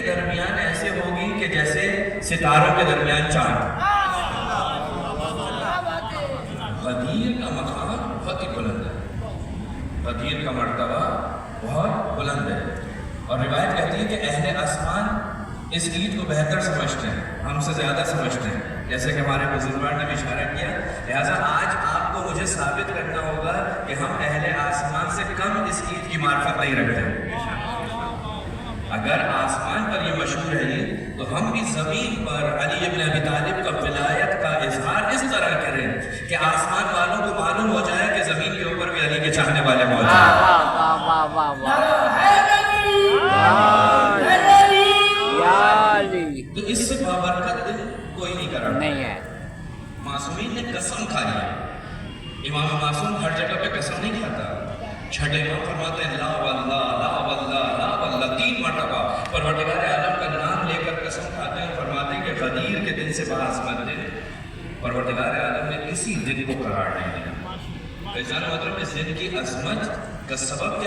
درمیان ایسے ہوگی کہ جیسے ستاروں کے درمیان چاند. غدیر کا مقام بہت ہی بلند ہے، غدیر کا مرتبہ بہت بلند ہے. اور روایت کہتی ہے کہ اہل آسمان اس عید کو بہتر سمجھتے ہیں، ہم سے زیادہ سمجھتے ہیں، جیسے کہ ہمارے بزرگان نے بھی اشارہ کیا. لہٰذا آج آپ کو مجھے ثابت کرنا ہوگا کہ ہم اہل آسمان سے کم اس عید کی معرفت نہیں رکھتے. اگر آسمان پر یہ مشہور ہے تو ہم بھی زمین پر علی ابن ابی طالب کا ولایت کا اظہار اس طرح کریں کہ آسمان والوں کو معلوم ہو جائے کہ زمین کے اوپر بھی علی کے چاہنے والے موجود ہیں. تو اس سے بابرکت دن کوئی نہیں کرا نہیں ہے. معصومین نے قسم کھائی ہے. امام معصوم ہر جگہ پہ قسم نہیں کھاتا. چھٹے امام فرماتے ہیں لا واللہ لا واللہ لا واللہ 3 مرتبہ پروردگار عالم کا نام لے کر قسم کھاتے ہیں. فرماتے ہیں کہ غدیر کے دن سے بآسمان دن پروردگار عالم نے کسی دن کو قرار نہیں دیا. اس دن کی عظمت کا سبب